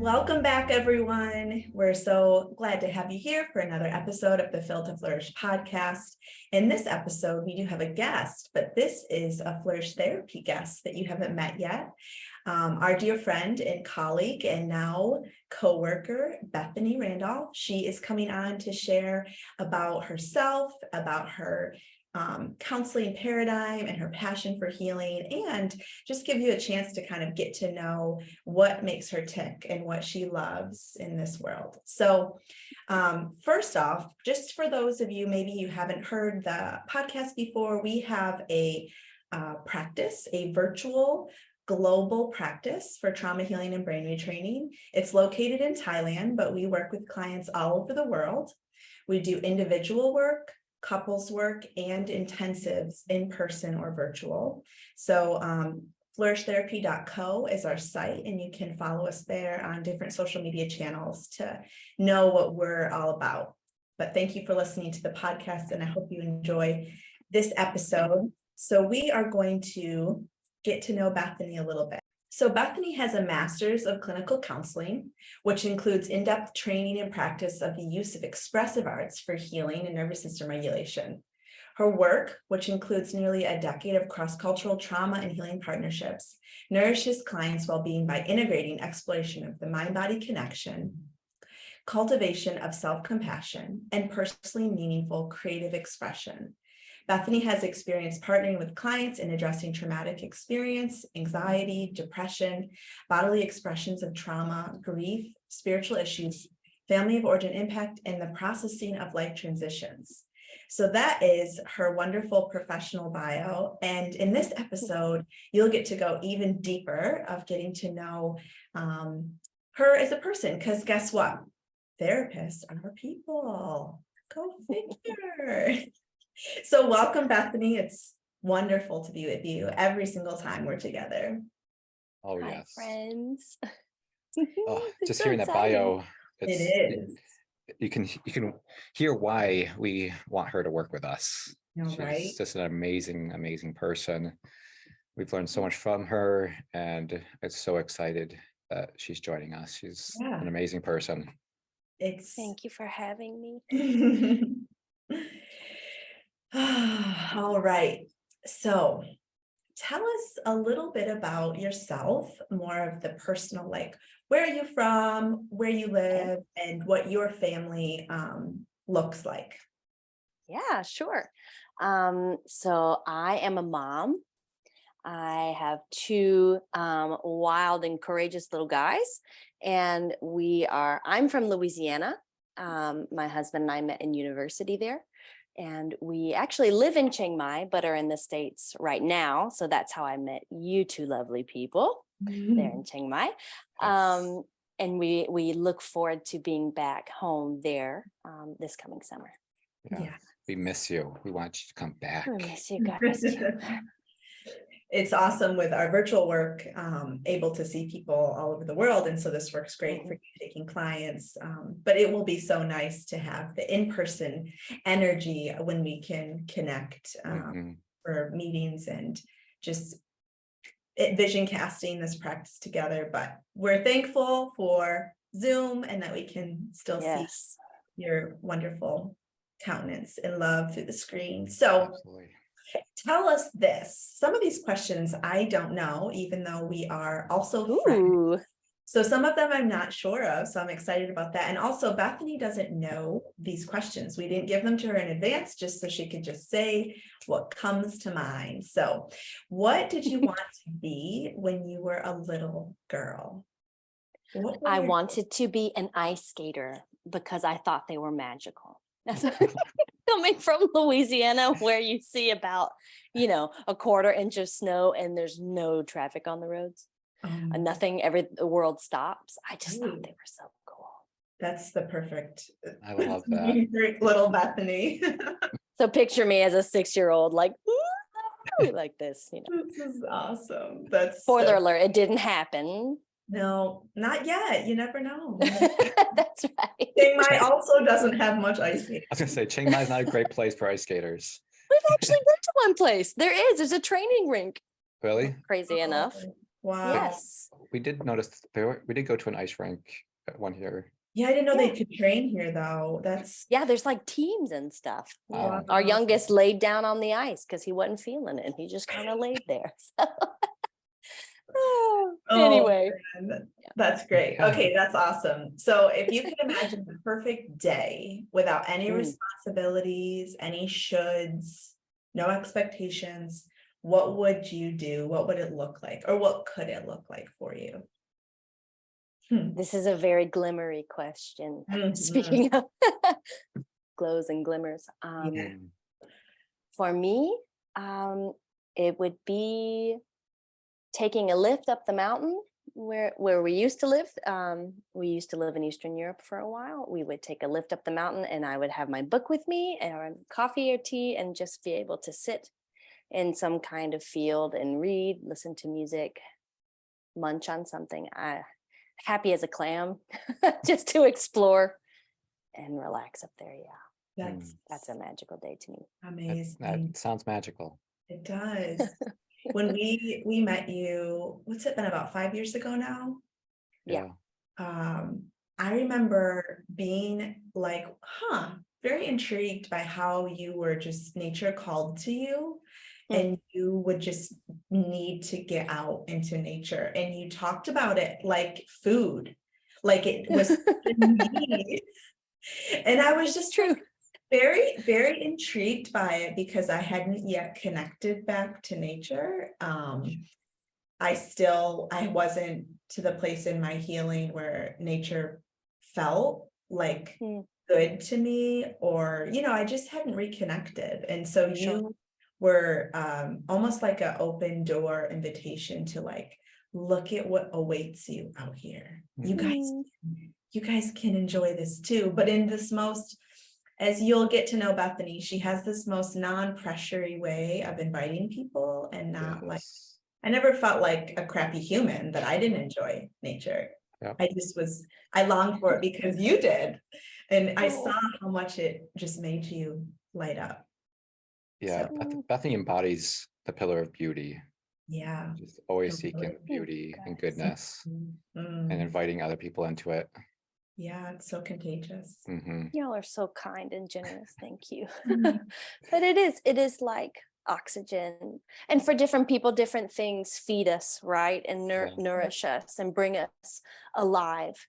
Welcome back, everyone. We're so glad to have you here for another episode of the Fill to Flourish podcast. In this episode, we do have a guest, but this is a Flourish Therapy guest that you haven't met yet. Our dear friend and colleague and now co-worker, Bethany Randolph. She is coming on to share about herself, about her counseling paradigm and her passion for healing, and just give you a chance to kind of get to know what makes her tick and what she loves in this world. So first off, just for those of you, maybe you haven't heard the podcast before, we have a practice, a virtual global practice for trauma healing and brain retraining. It's located in Thailand, but we work with clients all over the world. We do individual work, couples work, and intensives in person or virtual. So flourishtherapy.co is our site, and you can follow us there on different social media channels to know what we're all about. But thank you for listening to the podcast, and I hope you enjoy this episode. So we are going to get to know Bethany a little bit. So Bethany has a master's of clinical counseling, which includes in-depth training and practice of the use of expressive arts for healing and nervous system regulation. Her work, which includes nearly a decade of cross-cultural trauma and healing partnerships, nourishes clients' well-being by integrating exploration of the mind-body connection, cultivation of self-compassion, and personally meaningful creative expression. Bethany has experience partnering with clients in addressing traumatic experience, anxiety, depression, bodily expressions of trauma, grief, spiritual issues, family of origin impact, and the processing of life transitions. So that is her wonderful professional bio. And in this episode, you'll get to go even deeper of getting to know her as a person, because guess what? Therapists are people. Go figure. So welcome, Bethany. It's wonderful to be with you every single time we're together. Oh, Hi, yes. friends. Just so hearing that bio, It is. you can hear why we want her to work with us. She's right? Just an amazing person. We've learned so much from her, and it's so excited that she's joining us. She's an amazing person. Thank you for having me. All right. So tell us a little bit about yourself, more of the personal, like where are you from, where you live, and what your family looks like. Yeah, sure. So I am a mom. I have two wild and courageous little guys, and I'm from Louisiana. My husband and I met in university there. And we actually live in Chiang Mai, but are in the States right now. So that's how I met you two lovely people there in Chiang Mai. And we look forward to being back home there this coming summer. Yeah. We miss you. We want you to come back. We miss you guys. It's awesome with our virtual work, able to see people all over the world. And so this works great for you taking clients, but it will be so nice to have the in-person energy when we can connect for meetings and just vision casting this practice together. But we're thankful for Zoom and that we can still see your wonderful countenance and love through the screen. So absolutely. Tell us this. Some of these questions I don't know, even though we are also friends. So some of them I'm not sure of, so I'm excited about that. And also Bethany doesn't know these questions. We didn't give them to her in advance just so she could just say what comes to mind. So what did you want to be when you were a little girl? I wanted to be an ice skater because I thought they were magical. Coming from Louisiana, where you see about, a quarter inch of snow and there's no traffic on the roads, nothing, the world stops. I just thought they were so cool. That's the perfect. I love that. Little Bethany. So picture me as a 6-year-old, like this. This is awesome. That's spoiler alert. It didn't happen. No, not yet. You never know. That's right. Chiang Mai also doesn't have much ice skating. I was going to say, Chiang Mai is not a great place for ice skaters. We've actually been to one place. There's a training rink. Really? Crazy enough. Wow. Yes. We did notice we did go to an ice rink at one here. Yeah, I didn't know they Yeah. could train here though. That's Yeah, there's like teams and stuff. Yeah. Wow. Our youngest laid down on the ice because he wasn't feeling it. He just kind of laid there. oh, Anyway, man, that's great. Okay, that's awesome. So if you could imagine the perfect day without any Mm. responsibilities, any shoulds, no expectations, what would you do? What would it look like? Or what could it look like for you? This is a very glimmery question. Mhm. Speaking of glows and glimmers, Yeah. for me, it would be taking a lift up the mountain where we used to live. We used to live in Eastern Europe for a while. We would take a lift up the mountain, and I would have my book with me and coffee or tea, and just be able to sit in some kind of field and read, listen to music, munch on something. Happy as a clam, just to explore and relax up there. Yeah, that's a magical day to me. Amazing. That sounds magical. It does. When we met you, what's it been, about 5 years ago now? Yeah. I remember being like, very intrigued by how you were just nature called to you. And you would just need to get out into nature. And you talked about it like food, like it was a need. And I was just true. Very, very intrigued by it because I hadn't yet connected back to nature. I wasn't to the place in my healing where nature felt like good to me, or, I just hadn't reconnected. And so you were almost like an open door invitation to like, look at what awaits you out here. You guys can enjoy this too, but in this most, as you'll get to know Bethany, she has this most non-pressury way of inviting people, and not like, I never felt like a crappy human that I didn't enjoy nature. Yep. I longed for it because you did. And I saw how much it just made you light up. Yeah, Bethany embodies the pillar of beauty. Yeah. Just always seeking beauty and goodness and inviting other people into it. Yeah, it's so contagious. Y'all are so kind and generous. Thank you. But it is like oxygen, and for different people, different things feed us, right? And nourish us and bring us alive.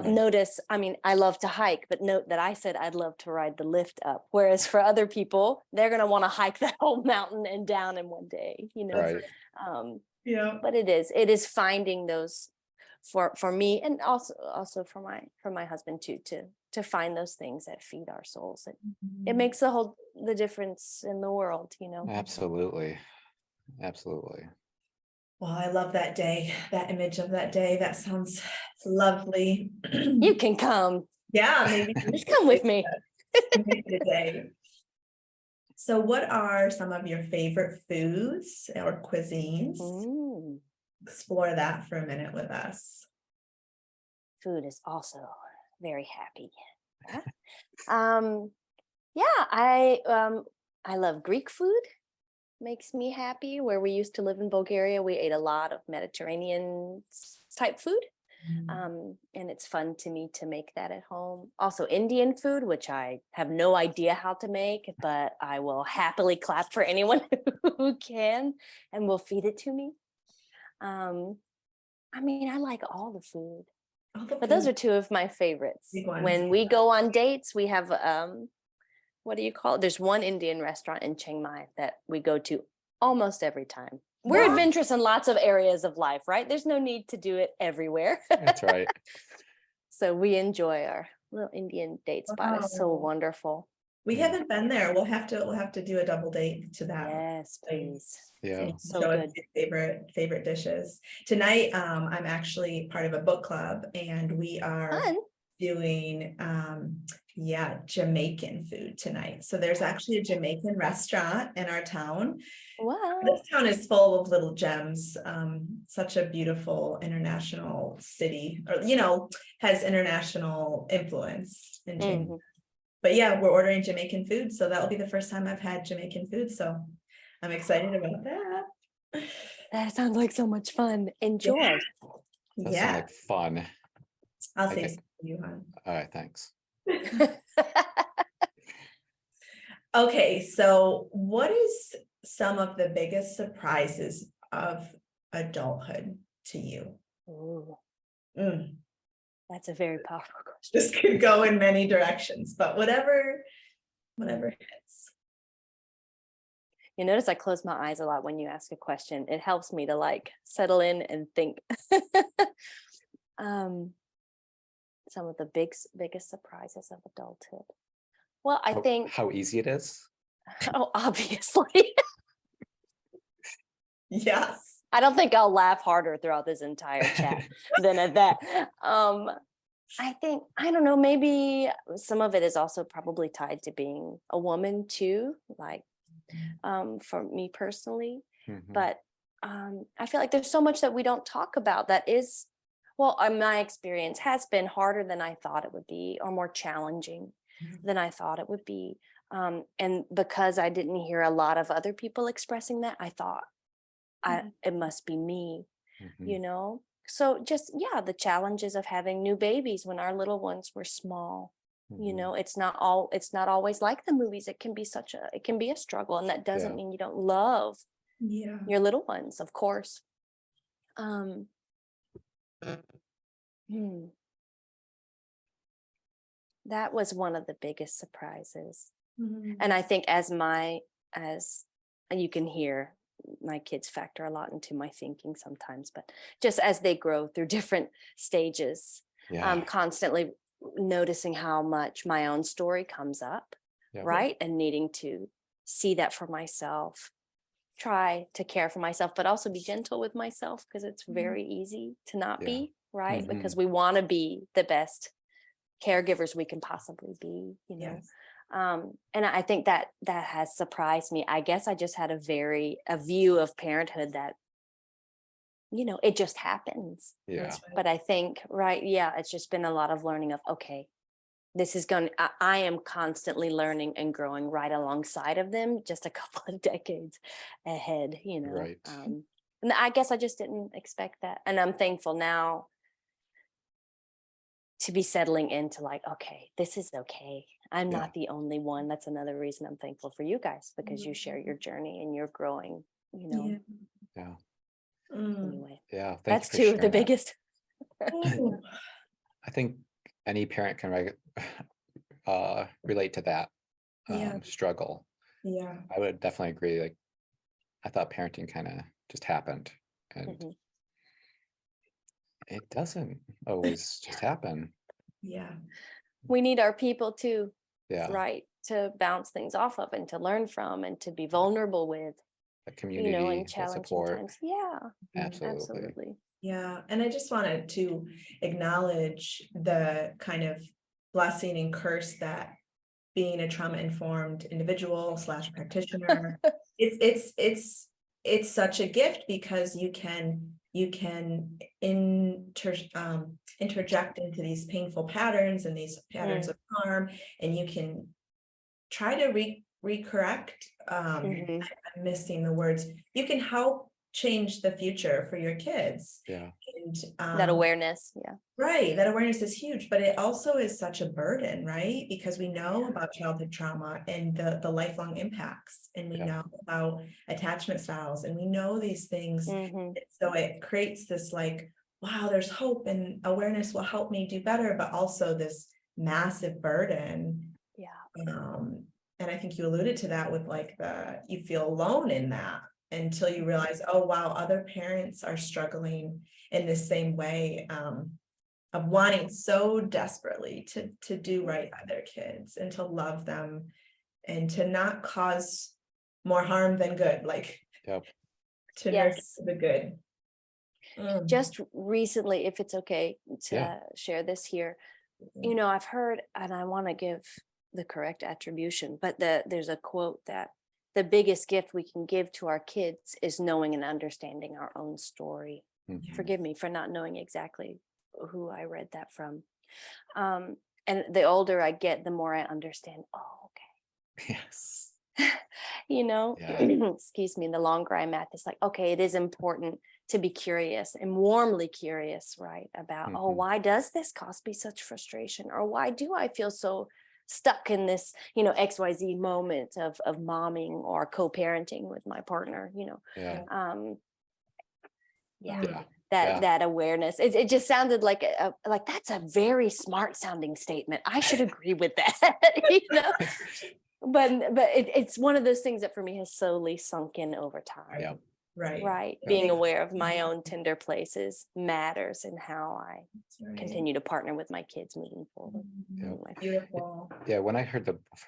Notice, I love to hike, but note that I said I'd love to ride the lift up. Whereas for other people, they're going to want to hike that whole mountain and down in one day, Right. But it is finding those for me, and also for my husband too, to find those things that feed our souls. It makes the difference in the world, Absolutely. Well, I love that day, that image of that day. That sounds lovely. You can come. Yeah, maybe just come with me. Today. So what are some of your favorite foods or cuisines? Explore that for a minute with us. Food is also very happy. I love Greek food. Makes me happy. Where we used to live in Bulgaria, we ate a lot of Mediterranean type food. And it's fun to me to make that at home. Also Indian food, which I have no idea how to make, but I will happily clap for anyone who can and will feed it to me. I like all the food. But those are two of my favorites. When we go on dates, we have what do you call it? There's one Indian restaurant in Chiang Mai that we go to almost every time. We're adventurous in lots of areas of life, right? There's no need to do it everywhere. That's right. So we enjoy our little Indian date spot. It's so wonderful. We haven't been there. We'll have to do a double date to that. Yes, please. Yeah. So good. Favorite dishes. Tonight, I'm actually part of a book club, and we are doing Jamaican food tonight. So there's actually a Jamaican restaurant in our town. Wow. This town is full of little gems. Such a beautiful international city, or has international influence in Jamaica. But yeah, we're ordering Jamaican food, so that'll be the first time I've had Jamaican food. So I'm excited about that. That sounds like so much fun. Enjoy. That sounds Yeah, like fun. I'll I say get- something to you, hon. All right, thanks. Okay, so what is some of the biggest surprises of adulthood to you? Ooh, Mm, that's a very powerful question. this could go in many directions, but whatever hits. You notice I close my eyes a lot when you ask a question. It helps me to like settle in and think. um, some of the biggest surprises of adulthood. Well, I think, How easy it is. oh, obviously, Yes. I don't think I'll laugh harder throughout this entire chat than at that. I think, I don't know, maybe some of it is also probably tied to being a woman too, like for me personally. Mhm. But I feel like there's so much that we don't talk about that is, well, my experience has been harder than I thought it would be, or more challenging than I thought it would be. And because I didn't hear a lot of other people expressing that, I thought it must be me, Mhm. you know? So just, yeah, the challenges of having new babies when our little ones were small. You Mhm. know, it's not always like the movies. It can be it can be a struggle, and that doesn't Yeah. mean you don't love Yeah. your little ones, of course. Hmm, that was one of the biggest surprises. And I think as you can hear, my kids factor a lot into my thinking sometimes, but just as they grow through different stages, Yeah. constantly noticing how much my own story comes up, Yeah. right? And needing to see that for myself, try to care for myself, but also be gentle with myself, because it's very easy to not Yeah. be, right? Mhm. Because we want to be the best caregivers we can possibly be, you know. Yes. And I think that has surprised me. I guess I just had a view of parenthood that, you know, it just happens. Yeah. That's right. But I think, right, yeah, it's just been a lot of learning of, okay, this is I am constantly learning and growing right alongside of them, just a couple of decades ahead, you know. Right. And I guess I just didn't expect that. And I'm thankful now to be settling into like, okay, this is okay. I'm Yeah. not the only one. That's another reason I'm thankful for you guys, because you share your journey and you're growing, you know. Yeah. Yeah. Anyway, Yeah. Thank that's you for two of the sharing that. biggest. Ooh, I think any parent can relate to that Yeah. struggle. Yeah. I would definitely agree. Like, I thought parenting kind of just happened, and Mhm. it doesn't always just happen. Yeah. We need our people too, Yeah. right, to bounce things off of and to learn from and to be vulnerable with, The you community, know, in the challenging support. times. Yeah, Absolutely. absolutely. Yeah. And I just wanted to acknowledge the kind of blessing and curse that being a trauma-informed individual / practitioner, it's such a gift, because you can interject into these painful patterns and these patterns of harm, and you can try to recorrect. Mhm. I'm missing the words. You can help change the future for your kids. Yeah. And That awareness. Yeah. right, that awareness is huge, but it also is such a burden, right? Because we know about childhood trauma and the lifelong impacts, and we Yeah. know about attachment styles, and we know these things. Mhm. So it creates this like, wow, there's hope, and awareness will help me do better, but also this massive burden. Yeah. And I think you alluded to that with like you feel alone in that until you realize, oh wow, other parents are struggling in the same way. Of wanting so desperately to do right by their kids and to love them and to not cause more harm than good, like Yep. to nurture Yes. the good. Just recently, if it's okay to Yeah. share this here, you know, I've heard, and I want to give the correct attribution, but there's a quote that the biggest gift we can give to our kids is knowing and understanding our own story. Mhm. Forgive me for not knowing exactly who I read that from. And the older I get, the more I understand, oh, okay. Yes. Yeah. Excuse me, the longer I'm at this, like, okay, it is important to be curious and warmly curious, right? About, oh, Mhm. why does this cause me such frustration? Or why do I feel so stuck in this, XYZ moment of momming or co-parenting with my partner, Yeah. um, yeah. Yeah. That Yeah. that awareness. It just sounded like like that's a very smart sounding statement. I should agree with that. But it's one of those things that for me has slowly sunk in over time. Yeah. Right. Right. Yeah. Being aware of my own tender places matters in how I That's right. continue to partner with my kids moving forward. Yeah. Beautiful. Yeah. When I heard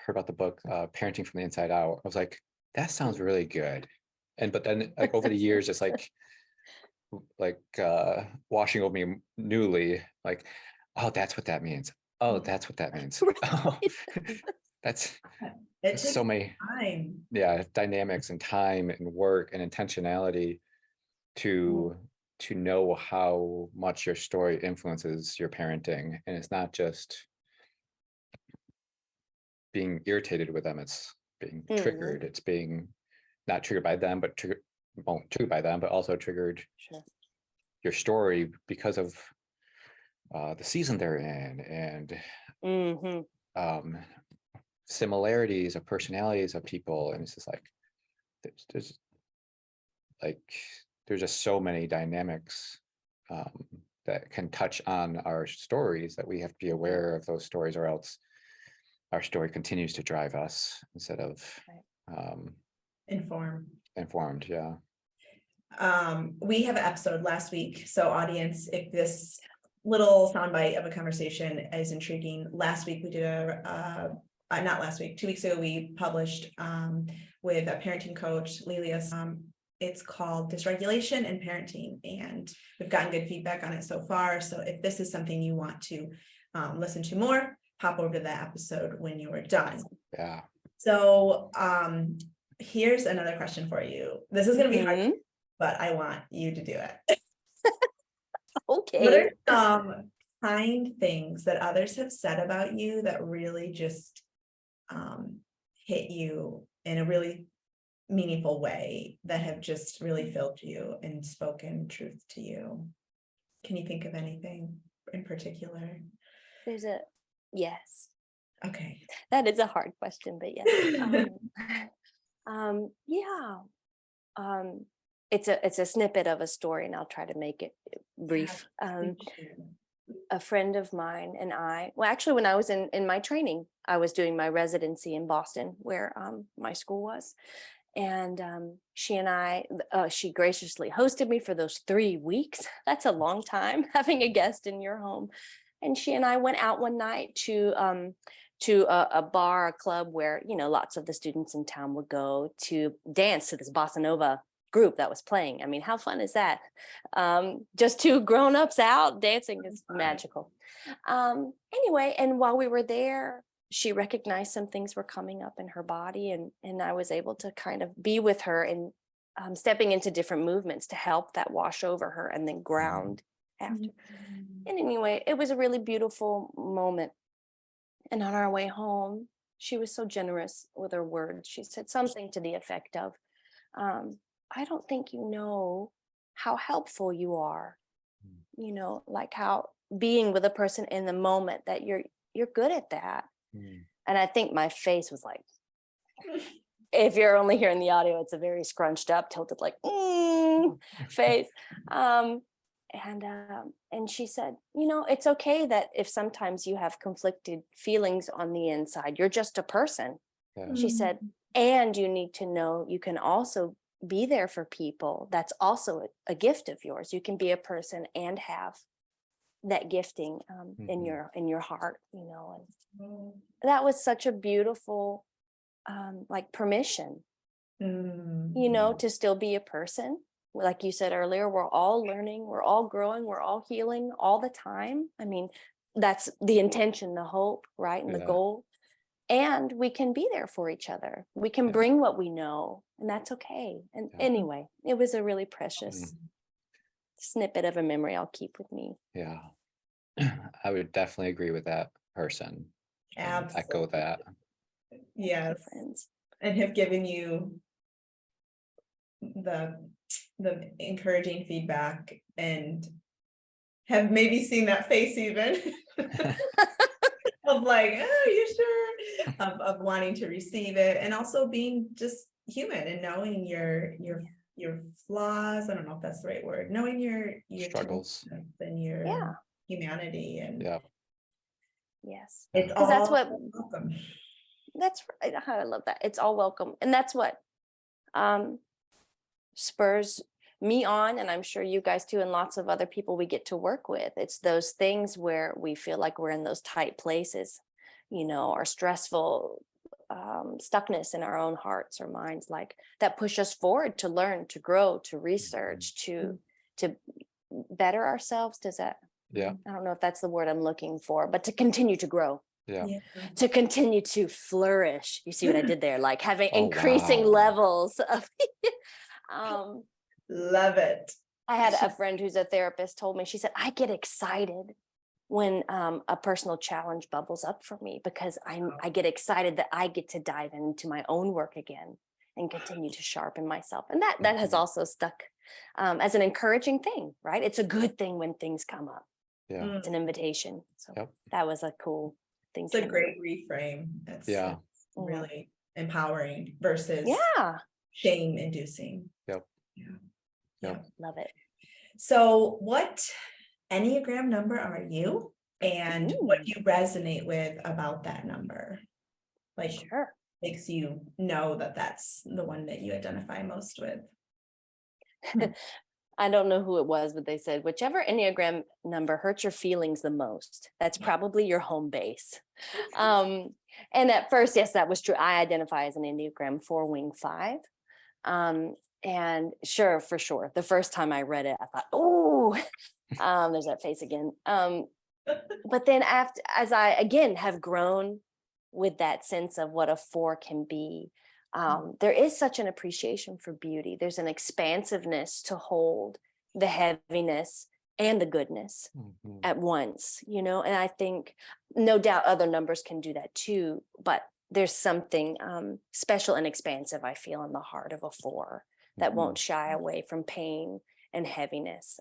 about the book, Parenting from the Inside Out, I was like, that sounds really good. But then like over the years, it's like washing over me newly, like, oh, that's what that means. Oh, that's what that means. Oh, that's It takes so many, time. yeah, dynamics and time and work and intentionality to know how much your story influences your parenting. And it's not just being irritated with them, it's being triggered. It's being not triggered by them, but triggered by them, but also triggered Sure. your story because of the season they're in, and similarities of personalities of people. And it's just like there's like there's just so many dynamics that can touch on our stories, that we have to be aware of those stories, or else our story continues to drive us instead of informed. Yeah. We have an episode last week. So audience, if this little soundbite of a conversation is intriguing, last week we did not last week, 2 weeks ago, we published with a parenting coach, Lilia. It's called Dysregulation and Parenting, and we've gotten good feedback on it so far. So if this is something you want to listen to more, pop over to that episode when you are done. Yeah. So here's another question for you. This is going to be hard, but I want you to do it. Okay. What are some kind things that others have said about you that really just hit you in a really meaningful way, that have just really filled you and spoken truth to you? Can you think of anything in particular? Yes. Okay. That is a hard question, but yes. It's a snippet of a story, and I'll try to make it brief. A friend of mine and actually, when I was in my training, I was doing my residency in Boston, where my school was. And she and she graciously hosted me for those 3 weeks. That's a long time, having a guest in your home. And she and I went out one night to a bar, a club where, lots of the students in town would go to dance to this bossa nova group that was playing. I mean, how fun is that? Just two grown-ups out dancing is magical. Anyway, and while we were there, she recognized some things were coming up in her body, and I was able to kind of be with her and stepping into different movements to help that wash over her and then ground after. And anyway, it was a really beautiful moment. And on our way home, she was so generous with her words. She said something to the effect of, I don't think you know how helpful you are, like how being with a person in the moment, that you're good at that. And I think my face was like, if you're only hearing the audio, it's a very scrunched up, tilted like face. And she said, it's okay that if sometimes you have conflicted feelings on the inside, you're just a person. Yeah. She said, and you need to know you can also be there for people. That's also a gift of yours. You can be a person and have that gifting in your heart, and that was such a beautiful like permission, to still be a person. Like you said earlier, we're all learning, we're all growing, we're all healing all the time. I mean, that's the intention, the hope, right? And the goal. And we can be there for each other. We can bring what we know, and that's okay. And anyway, it was a really precious snippet of a memory I'll keep with me. Yeah. I would definitely agree with that person. Absolutely. Echo that. Yes. Friends. and have given you the encouraging feedback, and have maybe seen that face even of like, oh, you sure, of wanting to receive it, and also being just human and knowing your flaws. I don't know if that's the right word. Knowing your Struggles. and your Yeah. humanity, and Yeah. Yes. it's Because that's all what, welcome. that's right. I love that. It's all welcome. And that's what spurs me on, and I'm sure you guys too, and lots of other people we get to work with. It's those things where we feel like we're in those tight places, or stressful stuckness in our own hearts or minds, like that push us forward to learn, to grow, to research, to better ourselves. Does that? Yeah. I don't know if that's the word I'm looking for, but to continue to grow. Yeah. To continue to flourish. You see what I did there? Like having Oh, increasing wow. levels of Love it. I had a friend who's a therapist told me, she said, I get excited when a personal challenge bubbles up for me, because I get excited that I get to dive into my own work again and continue to sharpen myself. And that has also stuck as an encouraging thing, right? It's a good thing when things come up. Yeah. It's an invitation. So Yep. that was a cool thing. It's a great reframe. It's really empowering versus shame inducing. Yep. Yep. Love it. So what Enneagram number are you, and what do you resonate with about that number? Like, Sure. Makes you know that that's the one that you identify most with? I don't know who it was, but they said, whichever Enneagram number hurts your feelings the most, that's probably your home base. And at first, yes, that was true. I identify as an Enneagram 4 wing 5. And sure, for sure. The first time I read it, I thought, oh, there's that face again. But then as I, again, have grown with that sense of what a 4 can be, there is such an appreciation for beauty. There's an expansiveness to hold the heaviness and the goodness at once, and I think no doubt other numbers can do that too, but there's something special and expansive, I feel, in the heart of a 4 that won't shy away from pain and heaviness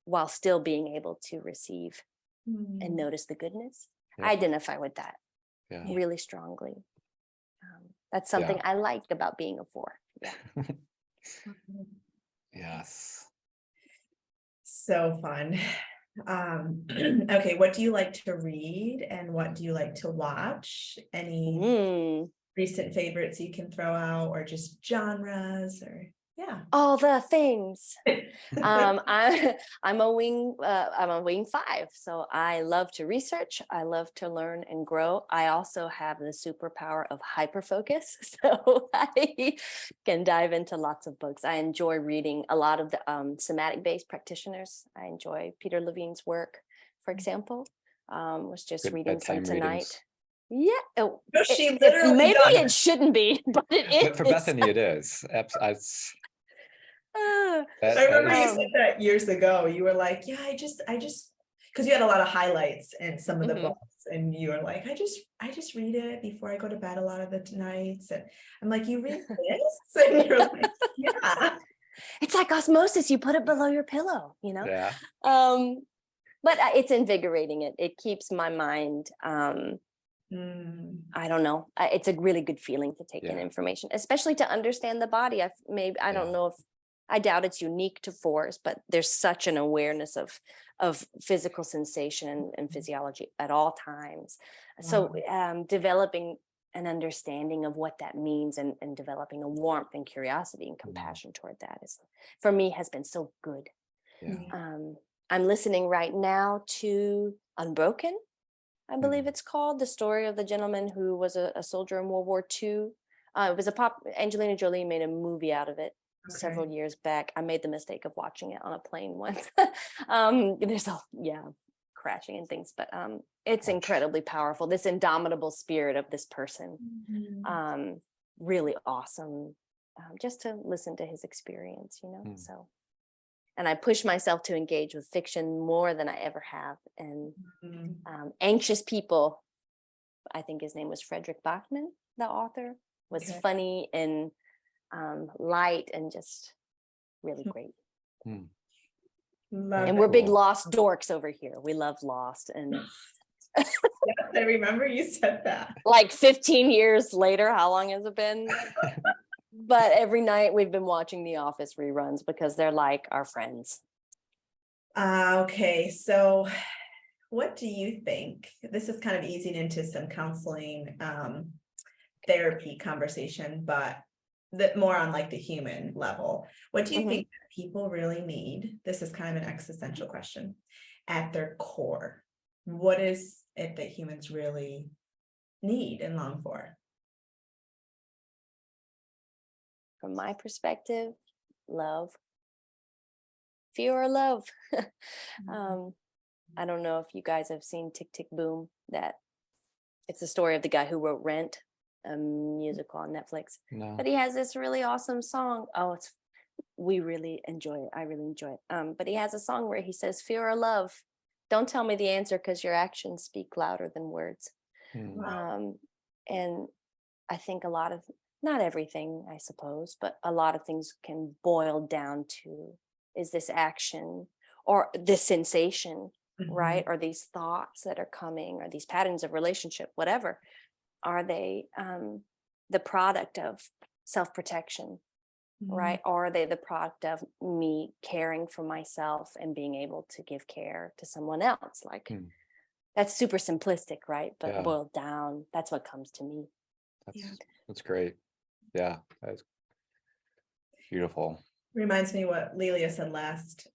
while still being able to receive and notice the goodness. I identify with that really strongly. That's something I like about being a 4. Yeah. Yes. So fun. Okay, what do you like to read, and what do you like to watch? Any recent favorites you can throw out, or just genres, or all the things. I'm a wing 5, so I love to research, I love to learn and grow. I also have the superpower of hyperfocus, so I can dive into lots of books. I enjoy reading a lot of the somatic based practitioners. I enjoy Peter Levine's work, for example. Was just Good reading some bedtime tonight. readings. Maybe it shouldn't be, but it is. But for Bethany, it is. I remember you said that years ago. You were like, yeah, I just because you had a lot of highlights in some of the books, and you were like, I just read it before I go to bed a lot of the nights. And I'm like, you read this? And you're like, yeah. It's like osmosis. You put it below your pillow, Yeah. But it's invigorating. It keeps my mind I don't know. It's a really good feeling to take in information, especially to understand the body. I don't know if, I doubt it's unique to 4s, but there's such an awareness of physical sensation and physiology at all times. So developing an understanding of what that means, and developing a warmth and curiosity and compassion toward that is, for me, has been so good. I'm listening right now to Unbroken, I believe it's called, the story of the gentleman who was a soldier in World War II. It was Angelina Jolie made a movie out of it several years back. I made the mistake of watching it on a plane once. There's crashing and things, but it's incredibly powerful. This indomitable spirit of this person, really awesome. Just to listen to his experience, so. And I push myself to engage with fiction more than I ever have. And Anxious People, I think his name was Frederick Bachman, the author. was Okay. funny and light and just really great. Hmm. Love And it. we're big Cool. Lost dorks over here. We love Lost. And Yes, I remember you said that. like 15 years later, how long has it been? But every night we've been watching The Office reruns because they're like our friends. Okay, so what do you think? This is kind of easing into some counseling, therapy conversation, but that more on like the human level. What do you Mhm. think that people really need? This is kind of an existential question. At their core, what is it that humans really need and long for? From my perspective, love. Fear or love. I don't know if you guys have seen Tick Tick Boom. That it's the story of the guy who wrote Rent, a musical on Netflix. No. But he has this really awesome song. Oh, we really enjoy it. I really enjoy it. But he has a song where he says, "Fear or love, don't tell me the answer because your actions speak louder than words." Hmm. Wow. And I think a lot of, not everything, I suppose, but a lot of things can boil down to, is this action or this sensation, right? Or these thoughts that are coming, or these patterns of relationship, whatever, are they the product of self-protection, right? Or are they the product of me caring for myself and being able to give care to someone else? Like, Hmm. that's super simplistic, right? But Yeah. boiled down, that's what comes to me. That's great. Yeah, that's beautiful. Reminds me what Lelia said last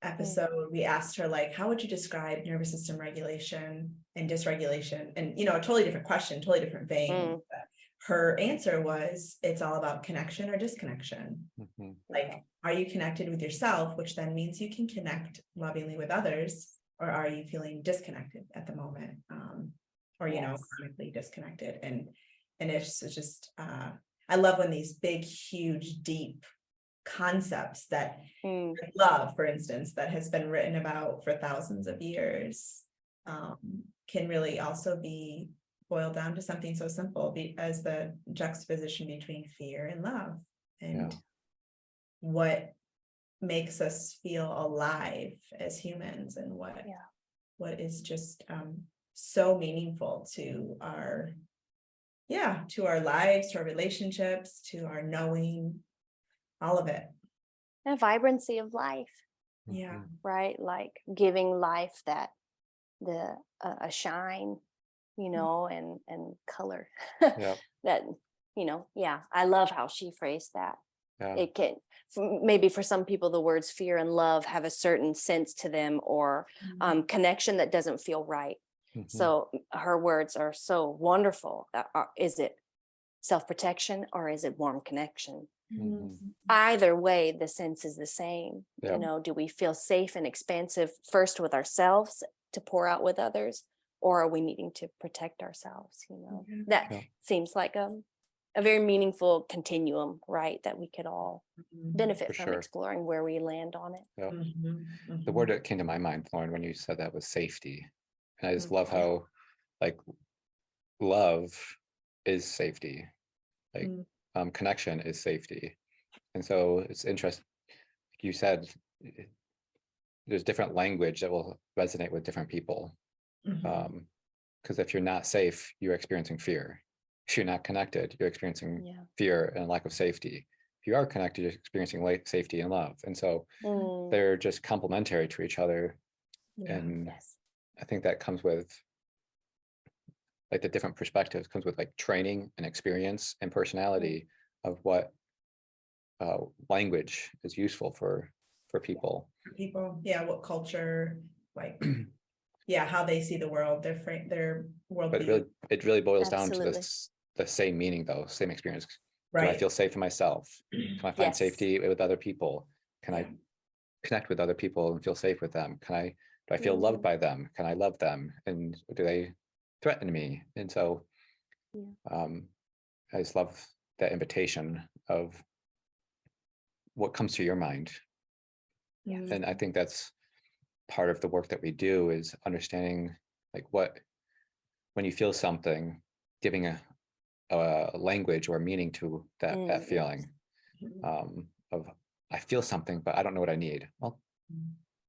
episode. We asked her, like, how would you describe nervous system regulation and dysregulation? And, a totally different question, totally different vein. But her answer was, it's all about connection or disconnection. Mhm. Like, are you connected with yourself, which then means you can connect lovingly with others, or are you feeling disconnected at the moment? Or, Yes. chronically disconnected. And it's just, I love when these big, huge, deep concepts that love, for instance, that has been written about for thousands of years, can really also be boiled down to something so simple as the juxtaposition between fear and love, and what makes us feel alive as humans, and what is just so meaningful to our lives, to our relationships, to our knowing, all of it. And vibrancy of life, Yeah. right? Like giving life that a shine, and color. Yeah. That, I love how she phrased that. Yeah. It can, maybe for some people, the words fear and love have a certain sense to them, or connection that doesn't feel right. Mhm. So her words are so wonderful. Is it self-protection or is it warm connection? Mhm. Either way, the sense is the same. Yeah. Do we feel safe and expansive first with ourselves to pour out with others, or are we needing to protect ourselves? That seems like a very meaningful continuum, right? That we could all benefit For from sure. exploring where we land on it. Yeah. The word that came to my mind, Lauren, when you said that, was safety. And I just love how, like, love is safety. Like, connection is safety. And so it's interesting. Like you said, there's different language that will resonate with different people. Because if you're not safe, you're experiencing fear. If you're not connected, you're experiencing fear and lack of safety. If you are connected, you're experiencing safety and love. And so they're just complementary to each other. And I think that comes with, like, the different perspectives, comes with like training and experience and personality of what language is useful for people. What culture, like, how they see the world, their world. But it really boils down to Absolutely. the same meaning, though, same experience. Do I Right. feel safe in myself? Can I find safety with other people? Can I connect with other people and feel safe with them? Do I feel loved by them? Can I love them? And do they threaten me? And so I just love that invitation of what comes to your mind. And I think that's part of the work that we do, is understanding, like, when you feel something, giving language or meaning to that Mm, feeling of I feel something, but I don't know what I need. Well,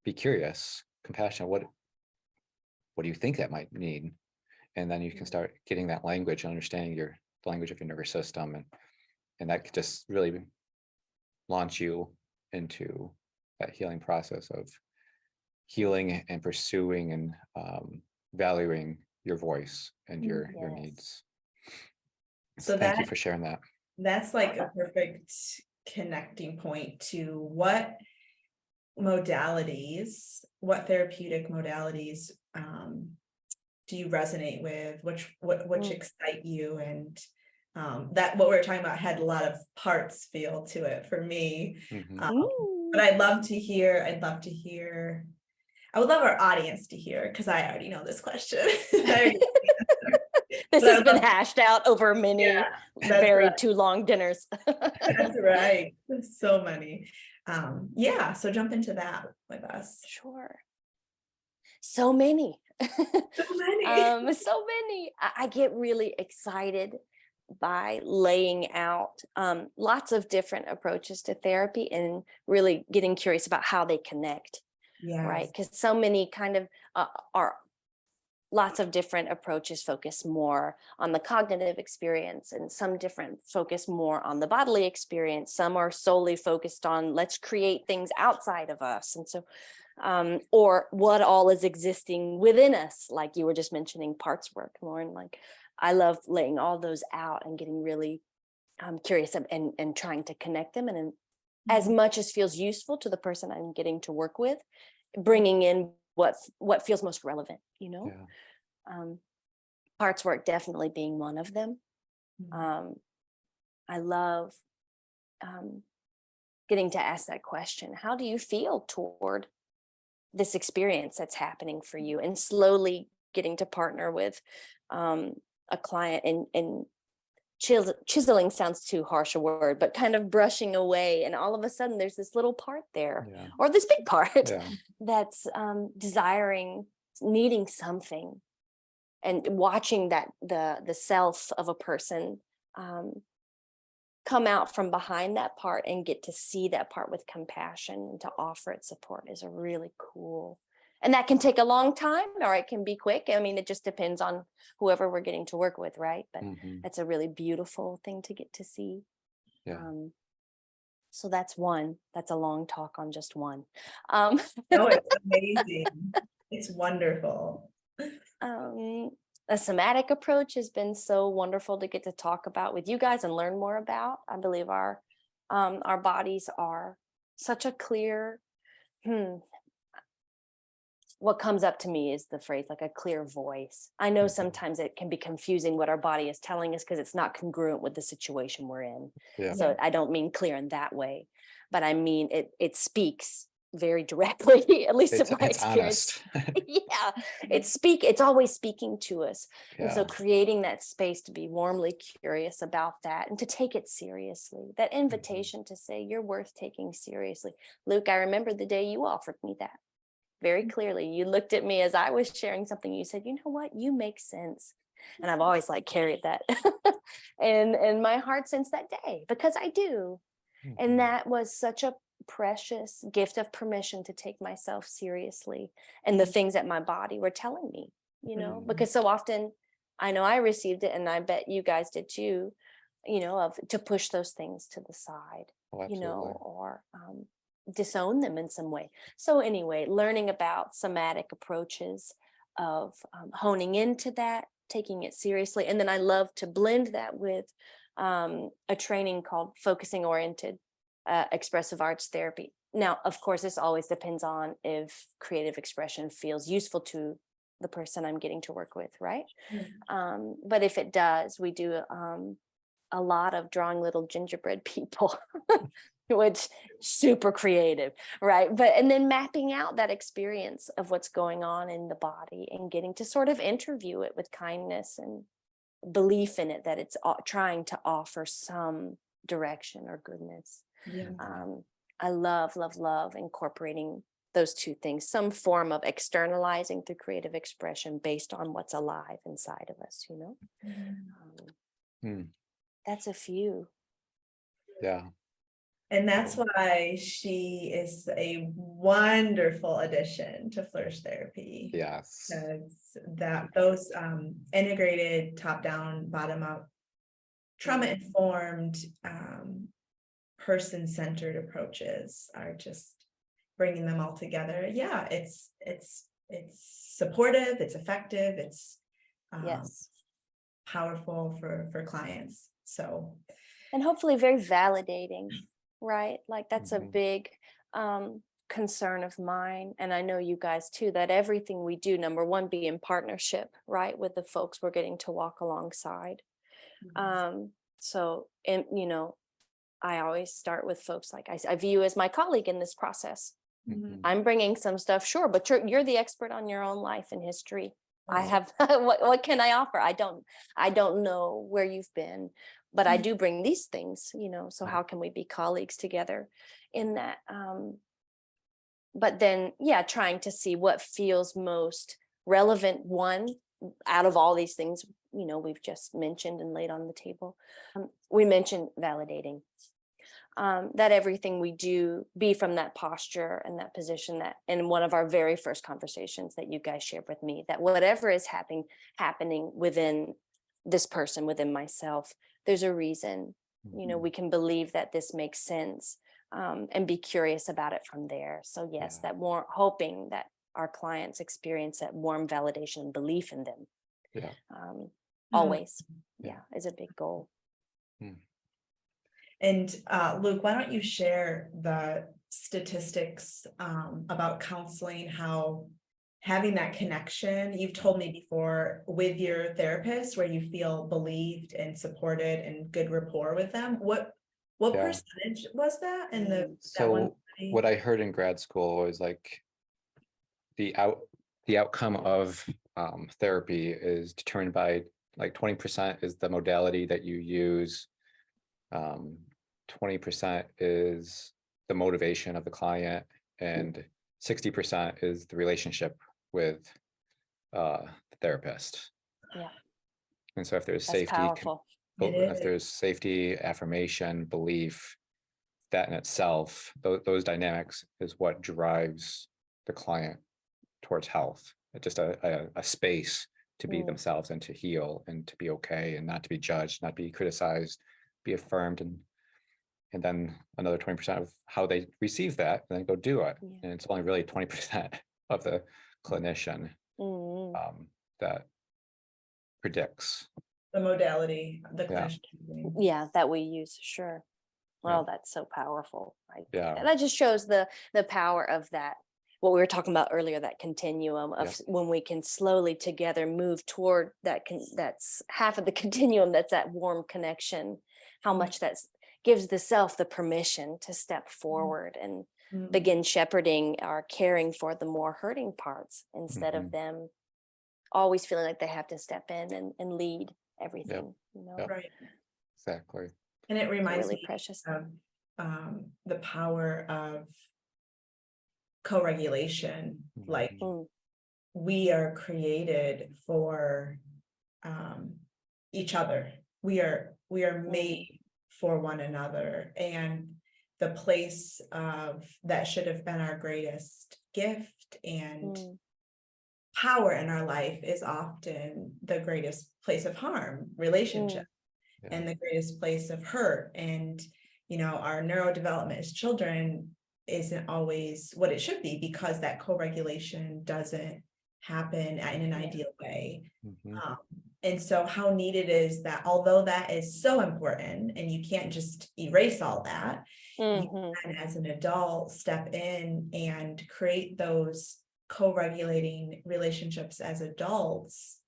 be curious, compassionate. What do you think that might need? And then you can start getting that language and understanding the language of your nervous system, and that could just really launch you into that healing process of healing and pursuing and valuing your voice and your yes. needs. So Thank you for sharing that. that's like a perfect connecting point to what therapeutic modalities do you resonate with, which excite you, and that what we're talking about had a lot of parts feel to it for me. But I'd love to hear, I would love our audience to hear, because I already know this question. This has been hashed out over many very too long dinners. That's right. So many. So jump into that with us. Sure. So many. So many. So many. I get really excited by laying out lots of different approaches to therapy and really getting curious about how they connect. Yes. Right? Because so many kind of are lots of different approaches focus more on the cognitive experience, and some different focus more on the bodily experience. Some are solely focused on let's create things outside of us. And so, or what all is existing within us, like you were just mentioning parts work, Lauren. Like I love laying all those out and getting really curious and trying to connect them. And as much as feels useful to the person I'm getting to work with, bringing in what feels most relevant, parts work definitely being one of them. I love getting to ask that question. How do you feel toward this experience that's happening for you? And slowly getting to partner with a client and chiseling sounds too harsh a word, but kind of brushing away. And all of a sudden there's this little part there or this big part that's desiring, needing something, and watching that the self of a person come out from behind that part and get to see that part with compassion and to offer it support is a really cool. And that can take a long time or it can be quick. I mean, it just depends on whoever we're getting to work with, right? But that's a really beautiful thing to get to see. So that's one. That's a long talk on just one. No, it's amazing. It's wonderful. A somatic approach has been so wonderful to get to talk about with you guys and learn more about. I believe our bodies are such a clear, what comes up to me is the phrase like a clear voice. I know sometimes it can be confusing what our body is telling us because it's not congruent with the situation we're in. So I don't mean clear in that way, but I mean it speaks very directly, at least in my experience. It's always speaking to us. And so creating that space to be warmly curious about that and to take it seriously, that invitation to say you're worth taking seriously. Luke, I remember the day you offered me that very clearly. You looked at me as I was sharing something. You said, you know what, you make sense. And I've always carried that in my heart since that day, because I do. And that was such a precious gift of permission to take myself seriously and the things that my body were telling me, because so often I know I received it, and I bet you guys did too, to push those things to the side, or disown them in some way. So anyway, learning about somatic approaches of honing into that, taking it seriously. And then I love to blend that with a training called focusing oriented expressive arts therapy. Now, of course, this always depends on if creative expression feels useful to the person I'm getting to work with, right? But if it does, we do a lot of drawing little gingerbread people, which super creative, right? And then mapping out that experience of what's going on in the body and getting to sort of interview it with kindness and belief in it, that it's trying to offer some direction or goodness. I love incorporating those two things, some form of externalizing through creative expression based on what's alive inside of us, That's a few. Yeah. And that's why she is a wonderful addition to Flourish Therapy. Yes. Because those integrated top-down, bottom-up, trauma-informed, person-centered approaches are just bringing them all together. Yeah, it's supportive, it's effective, it's Yes. powerful for clients. So, And hopefully very validating, right? Like that's a Mhm. big concern of mine. And I know you guys too, that everything we do, number one, be in partnership, right? With the folks we're getting to walk alongside. So, and I always start with folks like I view as my colleague in this process. Mhm. I'm bringing some stuff, sure, but you're the expert on your own life and history. I Right. have what can I offer? I don't know where you've been, but I do bring these things, so how can we be colleagues together in that? But then, yeah, trying to see what feels most relevant, one out of all these things, we've just mentioned and laid on the table. We mentioned validating. That everything we do be from that posture and that position, that in one of our very first conversations that you guys shared with me, that whatever is happening within this person, within myself, there's a reason. We can believe that this makes sense, and be curious about it from there. So yes, Yeah. that more hoping that our clients experience that warm validation and belief in them. Yeah. Always, Yeah. is a big goal. And Luke, why don't you share the statistics about counseling, how having that connection, you've told me before, with your therapist, where you feel believed and supported and good rapport with them. What Yeah. percentage was that in that one So study? what I heard in grad school was like the outcome of therapy is determined by like 20% is the modality that you use. 20% is the motivation of the client, and 60% is the relationship with the therapist. Yeah, And so if there's that's safety, powerful. if there's safety, affirmation, belief, that in itself, those dynamics is what drives the client towards health. It's just a space to be themselves and to heal and to be okay and not to be judged, not be criticized, be affirmed, and then another 20% of how they receive that and then go do it. Yeah. And it's only really 20% of the clinician that predicts. The modality, the Yeah. clinician. Yeah, that we use, sure. Well, that's so powerful. Yeah. And that just shows the power of that, what we were talking about earlier, that continuum of when we can slowly together move toward that's half of the continuum, that's that warm connection, how much that gives the self the permission to step forward and begin shepherding or caring for the more hurting parts, instead of them always feeling like they have to step in and lead everything. Right. Exactly. And it reminds really me precious of the power of co-regulation. Like we are created for each other. We are made for one another, and the place of that should have been our greatest gift and power in our life is often the greatest place of harm, relationship, and the greatest place of hurt. And our neurodevelopment as children isn't always what it should be, because that co-regulation doesn't happen in an ideal way. And so how needed is that, although that is so important and you can't just erase all that, you can, as an adult, step in and create those co-regulating relationships as adults,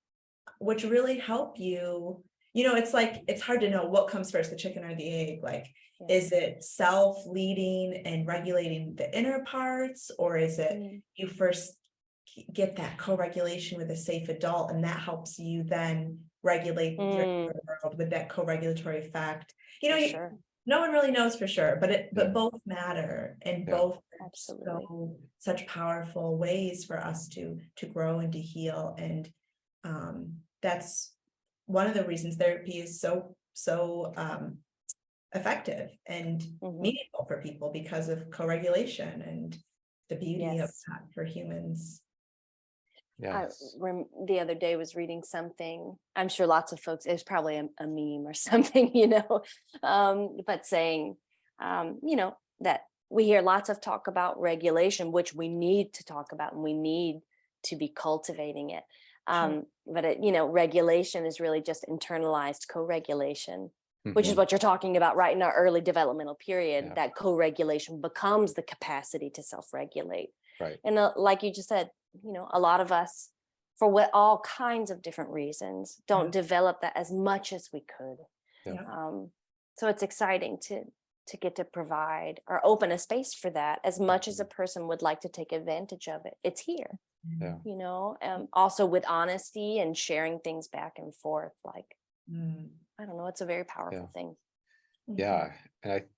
which really help you. It's like, it's hard to know what comes first, the chicken or the egg. Like, is it self-leading and regulating the inner parts, or is it you first get that co-regulation with a safe adult, and that helps you then regulate your world with that co-regulatory effect? No one really knows for sure, but both matter, and both are such powerful ways for us to grow and to heal. And that's one of the reasons therapy is so so effective and Mhm. meaningful for people because of co-regulation and the beauty of Yes. that for humans. Yes. The other day was reading something. I'm sure lots of folks, it's probably a meme or something, but saying, that we hear lots of talk about regulation, which we need to talk about and we need to be cultivating it. Sure. But regulation is really just internalized co-regulation, which is Mhm. what you're talking about right in our early developmental period. Yeah. That co-regulation becomes the capacity to self-regulate. Right. And like you just said, a lot of us, for all kinds of different reasons, don't develop that as much as we could. Yeah. So it's exciting to get to provide or open a space for that as much as a person would like to take advantage of it. It's here, Yeah. also with honesty and sharing things back and forth. Like, Mm. I don't know, it's a very powerful thing. Yeah. And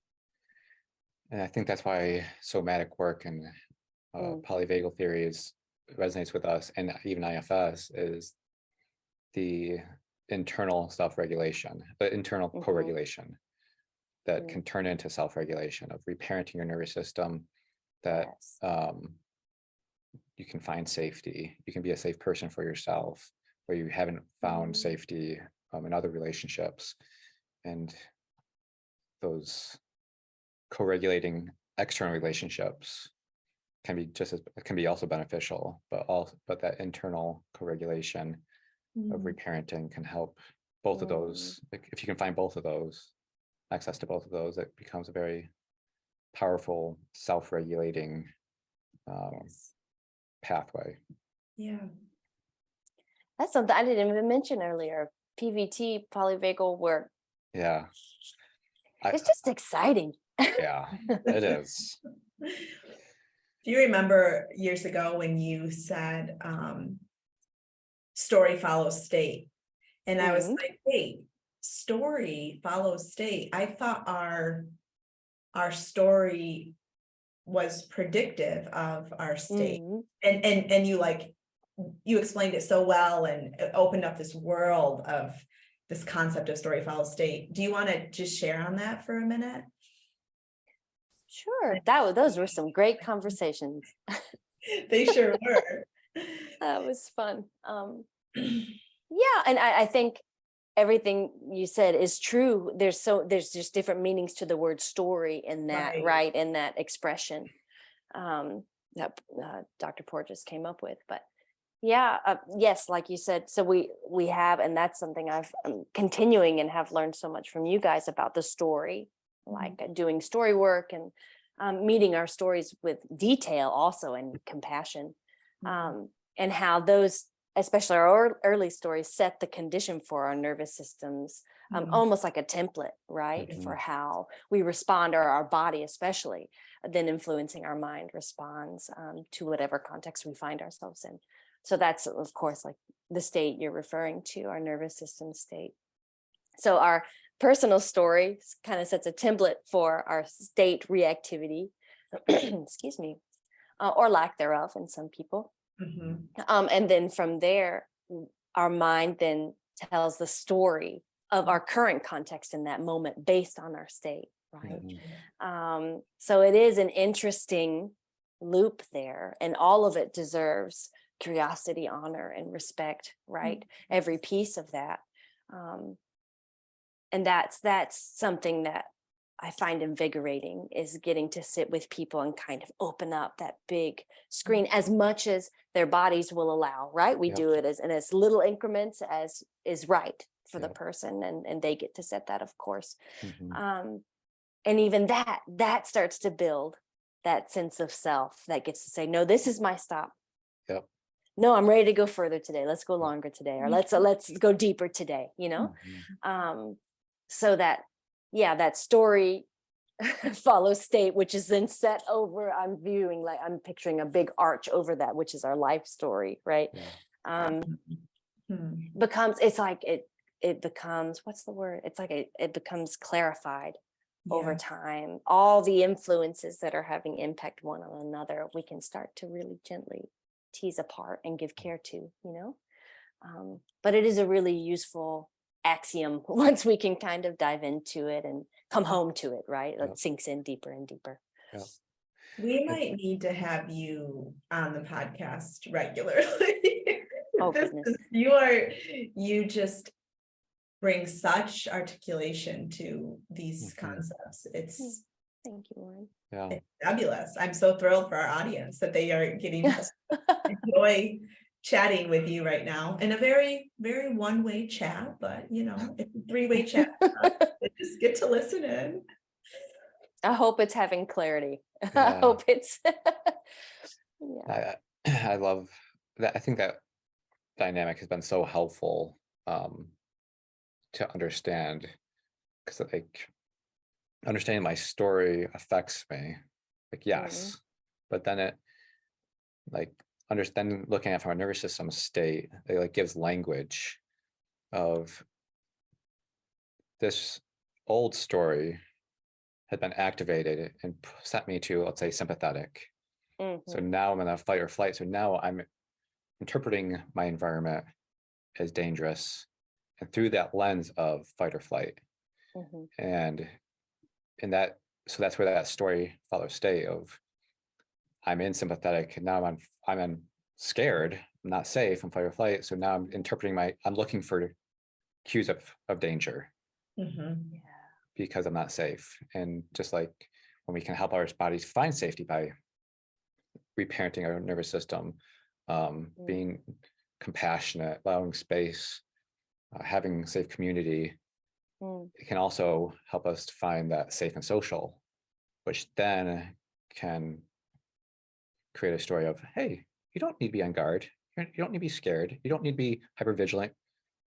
I think that's why somatic work and polyvagal theories resonates with us, and even IFS is the internal self-regulation, the internal Mhm. co-regulation that Mm. can turn into self-regulation of reparenting your nervous system, that Yes. you can find safety, you can be a safe person for yourself where you haven't found safety in other relationships, and those co-regulating external relationships can be can be also beneficial, but that internal co-regulation of Mm. reparenting can help both of those. Like if you can find both of those, access to both of those, it becomes a very powerful self-regulating Yes. pathway. Yeah. That's something I didn't even mention earlier. PVT, polyvagal work. Yeah. It's just exciting. Yeah, it is. Do you remember years ago when you said story follows state? And I was like, wait, story follows state. I thought our story was predictive of our state. And you explained it so well, and it opened up this world of this concept of story follows state. Do you want to just share on that for a minute? Sure. Those were some great conversations. They sure were. That was fun. Yeah, and I think everything you said is true. There's just different meanings to the word story in that, right? In that expression that Dr. Porges came up with. But yeah, yes, like you said, so we have, and that's something I'm continuing and have learned so much from you guys about the story, like doing story work and meeting our stories with detail also and compassion, and how those, especially our early stories, set the condition for our nervous systems, almost like a template, right? For how we respond, or our body especially, then influencing our mind responds to whatever context we find ourselves in. So that's, of course, like the state you're referring to, our nervous system state. So our personal story kind of sets a template for our state reactivity, excuse me, or lack thereof in some people. And then from there, our mind then tells the story of our current context in that moment based on our state, right? So it is an interesting loop there, and all of it deserves curiosity, honor, and respect, right? Every piece of that. And that's something that I find invigorating, is getting to sit with people and kind of open up that big screen as much as their bodies will allow, right? We do it in as little increments as is right for the person, and they get to set that, of course. And even that starts to build that sense of self that gets to say, no, this is my stop. No, I'm ready to go further today. Let's go longer today, or let's go deeper today, so that, that story follows state, which is then set over, I'm picturing a big arch over that, which is our life story, right? It becomes, what's the word? It's like it becomes clarified over time. All the influences that are having impact one on another, we can start to really gently tease apart and give care to, but it is a really useful axiom once we can kind of dive into it and come home to it, right? Yep. It sinks in deeper and deeper. Yep. We might need to have you on the podcast regularly. Oh, This goodness. is- you just bring such articulation to these Mhm. concepts. It's Thank you, Lauren. Yeah. fabulous. I'm so thrilled for our audience that they are getting to enjoy chatting with you right now in a very, very one-way chat, but it's a three-way chat. Just get to listen in. I hope it's having clarity. I Yeah. hope it's yeah. I love that. I think that dynamic has been so helpful to understand, because like understanding my story affects me. Like, yes, but then it like understanding, looking at it from a nervous system state, it like gives language of this old story had been activated and sent me to, let's say, sympathetic. So Mhm. now I'm in a fight or flight. So now I'm interpreting my environment as dangerous, and through that lens of fight or flight. Mhm. And in that, so that's where that story follows state of I'm in sympathetic, and now I'm scared, I'm not safe, I'm fight or flight. So now I'm interpreting I'm looking for cues of danger Mhm. Yeah. because I'm not safe. And just like when we can help our bodies find safety by reparenting our nervous system, being compassionate, allowing space, having safe community, Mm. it can also help us to find that safe and social, which then can create a story of, hey, you don't need to be on guard. You don't need to be scared. You don't need to be hyper vigilant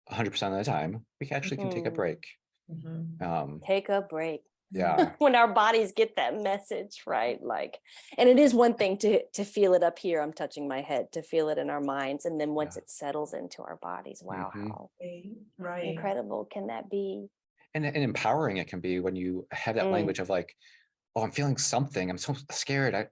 100% of the time. We actually can take a Mhm. break. Mhm. Take a break. Yeah. When our bodies get that message, right? Like, and it is one thing to feel it up here, I'm touching my head, to feel it in our minds, and then once Yeah. it settles into our bodies, wow, Mhm. how Right. incredible can that be? And empowering it can be when you have that language of like, oh, I'm feeling something. I'm so scared.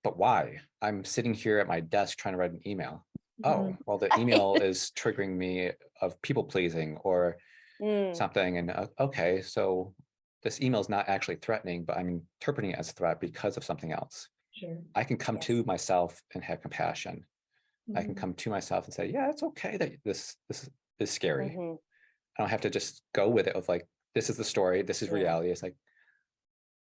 But why? I'm sitting here at my desk trying to write an email. Oh, well, the email is triggering me of people pleasing or Mm. something. And okay, so this email is not actually threatening, but I'm interpreting it as a threat because of something else. Sure. I can come Yes. to myself and have compassion. I can come to myself and say, yeah, it's okay that this is scary. Mhm. I don't have to just go with it of like, this is the story, this is Yeah. reality. It's like,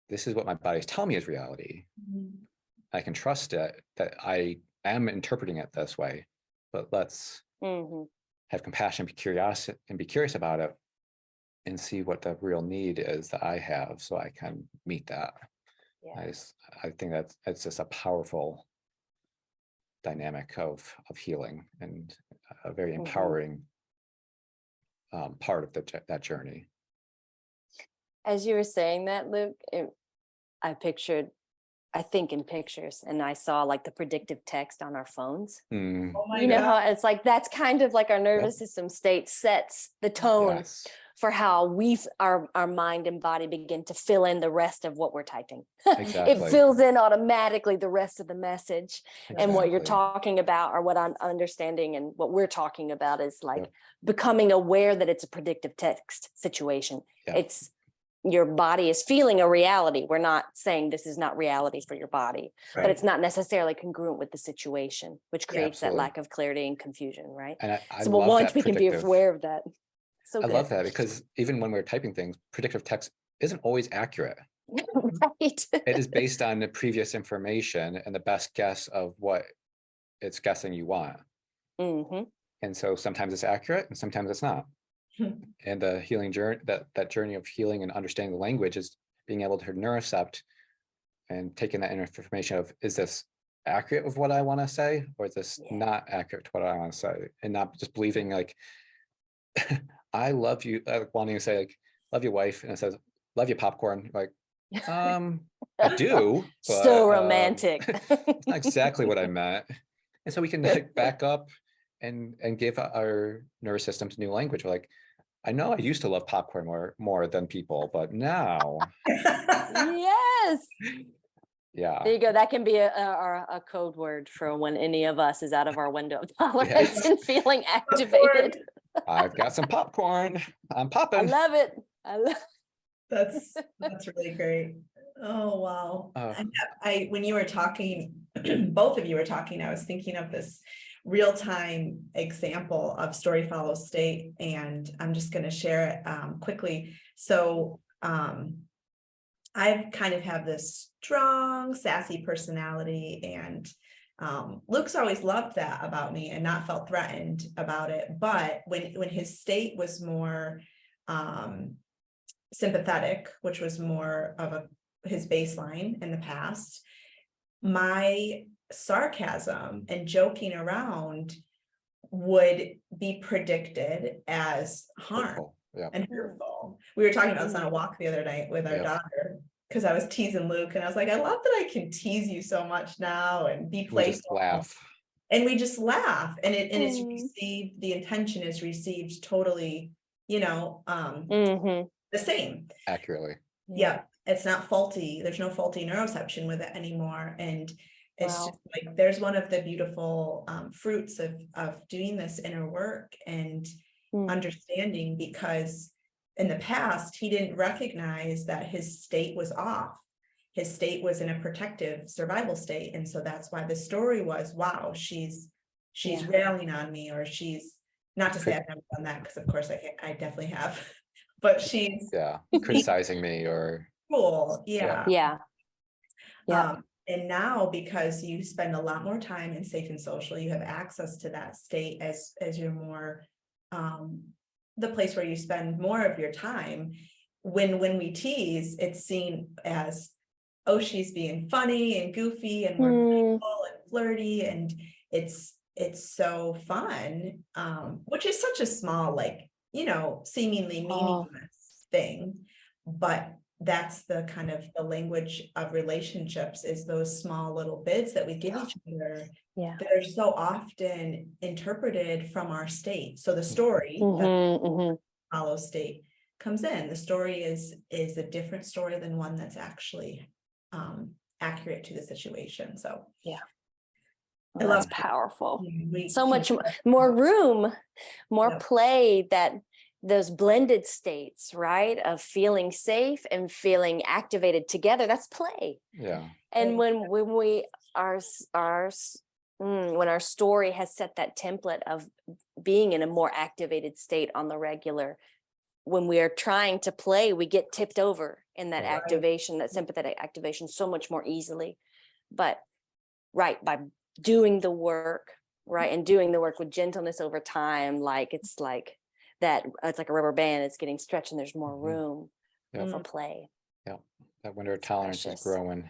this is what my body's telling me is reality. Mhm. I can trust it that I am interpreting it this way, but let's Mhm. have compassion, be curious about it and see what the real need is that I have so I can meet that. Yeah. I think it's just a powerful dynamic of healing and a very Mhm. empowering part of that journey. As you were saying that, Luke, I think in pictures, and I saw like the predictive text on our phones. Mm, Oh my You know God. how it's like that's kind of like our nervous system state sets the tone yes. for how our mind and body begin to fill in the rest of what we're typing. Exactly. It fills in automatically the rest of the message. And what you're Exactly. talking about, or what I'm understanding and what we're talking about, is like Yep. becoming aware that it's a predictive text situation. Yep. It's your body is feeling a reality. We're not saying this is not reality for your body, but it's not necessarily congruent with the situation, which creates that absolutely. lack of clarity and confusion, right? And I So, well, love once that we can be predictive. aware of that, so I good. love that because even when we're typing things, predictive text isn't always accurate. Right. It is based on the previous information and the best guess of what it's guessing you want. Hmm. And so sometimes it's accurate and sometimes it's not. And the healing journey, that journey of healing and understanding the language is being able to neurocept and taking that information of, is this accurate with what I want to say, or is this not accurate to what I want to say? And not just believing like, I love you, wanting to say like, love your wife, and it says, love you popcorn. Like, I do, but So romantic. it's not exactly what I meant. And so we can like back up and give our nervous systems new language. We're like, I know I used to love popcorn more than people, but now, Yes. yeah. There you go. That can be a code word for when any of us is out of our window of tolerance Yes. and feeling activated. I've got some popcorn. I'm I popping. love it. I love. That's really great. Oh, wow. When you were talking, both of you were talking, I was thinking of this real-time example of story follows state, and I'm just going to share it quickly. So I've kind of have this strong, sassy personality, and Luke's always loved that about me and not felt threatened about it. But when his state was more sympathetic, which was more of his baseline in the past, my sarcasm and joking around would be predicted as harm Hurtful. Yeah. and hurtful. We were talking about this on a walk the other night with our daughter, because I was teasing Luke, and I was like, I love that I can tease you so much now and be We just playful. laugh. And we just laugh, and it's received, the intention is received totally, the same. Accurately. Yeah, it's not faulty. There's no faulty neuroception with it anymore. And it's Wow. just like, there's one of the beautiful fruits of doing this inner work and understanding, because in the past, he didn't recognize that his state was off. His state was in a protective survival state. And so that's why the story was, wow, she's railing on me, or she's, not to say I've never done that, because of course I definitely have, but she's criticizing me, or cool. Yeah. And now, because you spend a lot more time in safe and social, you have access to that state as you're more the place where you spend more of your time. When we tease, it's seen as, oh, she's being funny and goofy and more playful and flirty, and it's so fun, which is such a small, seemingly meaningless thing, but that's the kind of the language of relationships, is those small little bits that we give each other that are so often interpreted from our state. So the story that follows state comes in. The story is a different story than one that's actually accurate to the situation. So Well, that's powerful. So much can- more room, more Yep. play, that those blended states, right, of feeling safe and feeling activated together. That's play. Yeah. And when we are when our story has set that template of being in a more activated state on the regular, when we are trying to play, we get tipped over in that activation, that sympathetic activation, so much more easily. But by doing the work, and doing the work with gentleness over time, it's like a rubber band, it's getting stretched, and there's more room for play. Yeah. That window of tolerance is growing.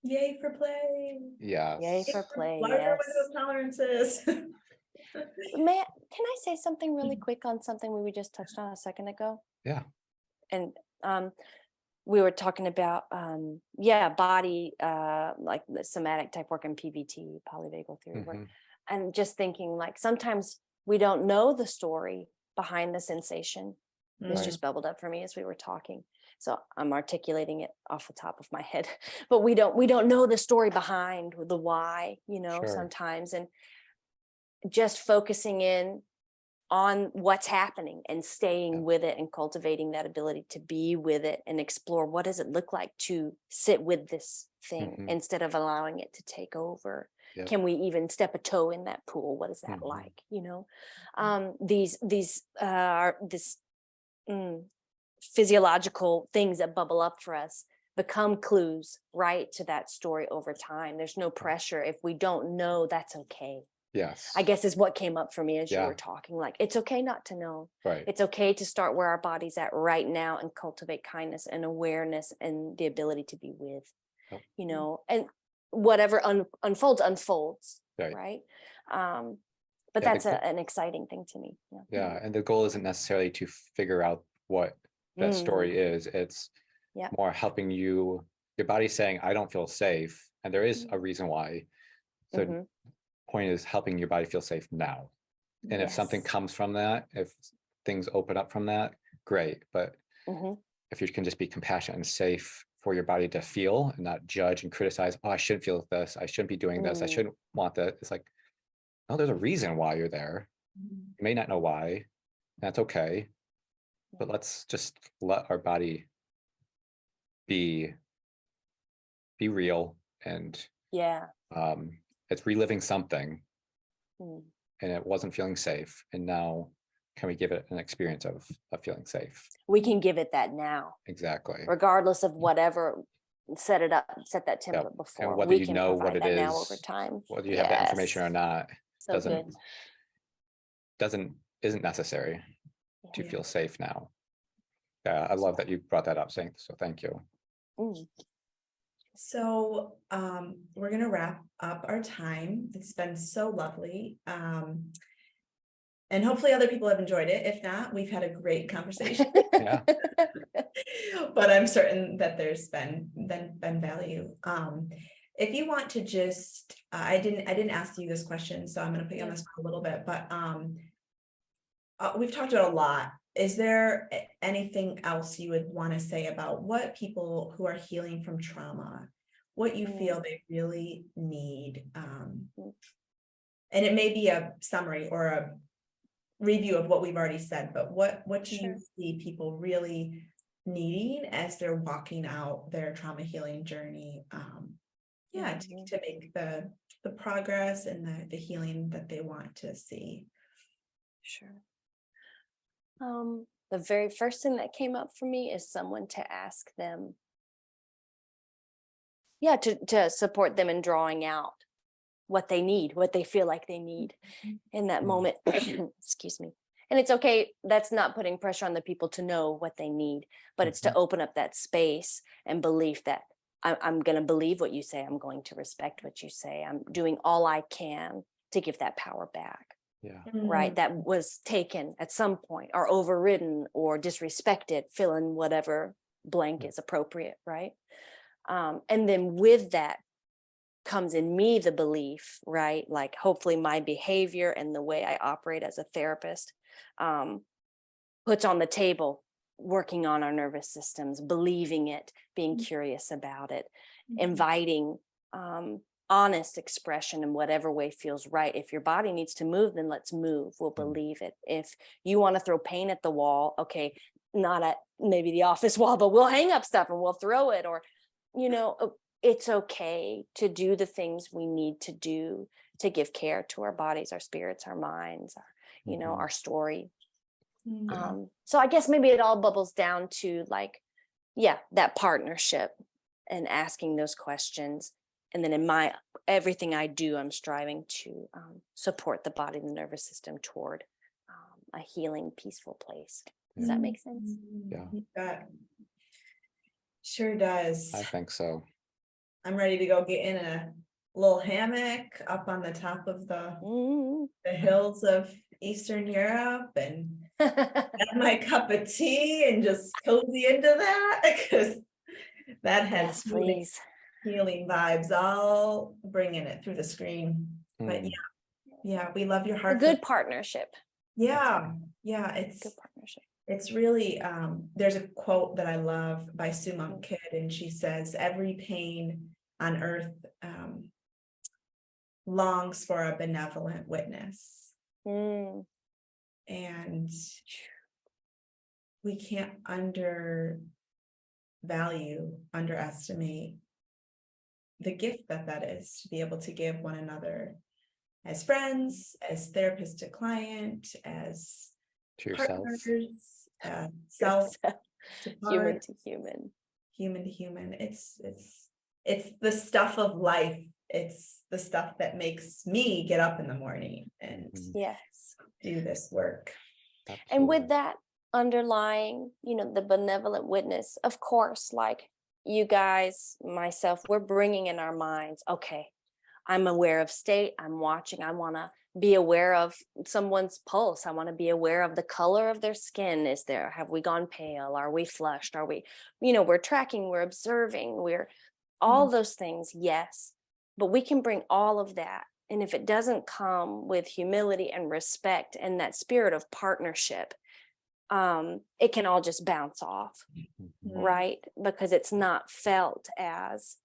Yay for play. Yeah. Yay for play. Larger Yes. window of tolerances. Can I say something really quick on something we just touched on a second ago? Yeah. And we were talking about body, like the somatic type work and PVT, polyvagal theory work, and just thinking, sometimes we don't know the story behind the sensation. This just bubbled up for me as we were talking, so I'm articulating it off the top of my head. But we don't know the story behind the why, sometimes, and just focusing in on what's happening and staying with it and cultivating that ability to be with it and explore, what does it look like to sit with this thing instead of allowing it to take over. Can we even step a toe in that pool? What is that like? These are this physiological things that bubble up for us become clues, right, to that story over time. There's no pressure. If we don't know, that's okay. Yes. I guess is what came up for me as you were talking. It's okay not to know. Right. It's okay to start where our body's at right now and cultivate kindness and awareness and the ability to be with, and whatever unfolds. Right. But that's an exciting thing to me. Yeah. And the goal isn't necessarily to figure out what that story is. It's more helping your body's saying, I don't feel safe. And there is a reason why. So point is helping your body feel safe now. And if something comes from that, if things open up from that, great. But if you can just be compassionate and safe for your body to feel and not judge and criticize, oh, I shouldn't feel this, I shouldn't be doing this, I shouldn't want that. It's like, no, there's a reason why you're there. You may not know why, That's okay. But let's just let our body be real, and Yeah. it's reliving something Mm. and it wasn't feeling safe. And now can we give it an experience of feeling safe? We can give it that now, Exactly. regardless of whatever set that template And before. whether We you can know what provide it that now over is, time. whether you have that information or not, So good. isn't necessary to Yeah. feel safe now. Yeah, I love that you brought that up, saying so. Thank you. Mm. So we're gonna wrap up our time. It's been so lovely. And hopefully other people have enjoyed it. If not, we've had a great conversation. Yeah. But I'm certain that there's been value. If you want to just, I didn't ask you this question, so I'm gonna put you on Yeah. this for a little bit, but we've talked about a lot. Is there anything else you would want to say about what people who are healing from trauma, what you feel they really need? And it may be a summary or a review of what we've already said, but what do you see people really needing as they're walking out their trauma healing journey? To make the progress and the healing that they want to see. Sure. The very first thing that came up for me is someone to ask them, to support them in drawing out what they need, what they feel like they need in that moment. Excuse me. And it's okay. That's not putting pressure on the people to know what they need, but it's to open up that space and belief that I'm going to believe what you say. I'm going to respect what you say. I'm doing all I can to give that power back. Yeah. Right. That was taken at some point or overridden or disrespected, fill in whatever blank is appropriate. Right. And then with that comes in me the belief, right? Like hopefully my behavior and the way I operate as a therapist puts on the table working on our nervous systems, believing it, being curious about it, inviting honest expression in whatever way feels right. If your body needs to move, then let's move. We'll believe it. If you want to throw paint at the wall, okay, not at maybe the office wall, but we'll hang up stuff and we'll throw it. Or, it's okay to do the things we need to do to give care to our bodies, our spirits, our minds, our story. So I guess maybe it all bubbles down to that partnership and asking those questions. And then in everything I do, I'm striving to support the body and the nervous system toward a healing, peaceful place. Does that make sense? Yeah. That sure does. I think so. I'm ready to go get in a little hammock up on the top of the hills of Eastern Europe and have my cup of tea and just cozy into that, because that has healing vibes, all bringing it through the screen. But yeah, we love your heart. A good partnership. Yeah, it's good partnership. It's really, there's a quote that I love by Sue Monk Kidd, and she says, every pain on earth longs for a benevolent witness. And we can't underestimate the gift that is, to be able to give one another as friends, as therapist to client, as to yourself, partners, self to human to human, human to human. It's the stuff of life. It's the stuff that makes me get up in the morning and do this work. Absolutely. And with that underlying, the benevolent witness, of course, like you guys, myself, we're bringing in our minds, okay, I'm aware of state, I'm watching, I want to be aware of someone's pulse, I want to be aware of the color of their skin. Have we gone pale? Are we flushed? Are we, we're tracking, we're observing, we're all those things, yes, but we can bring all of that. And if it doesn't come with humility and respect and that spirit of partnership, it can all just bounce off, right? Because it's not felt as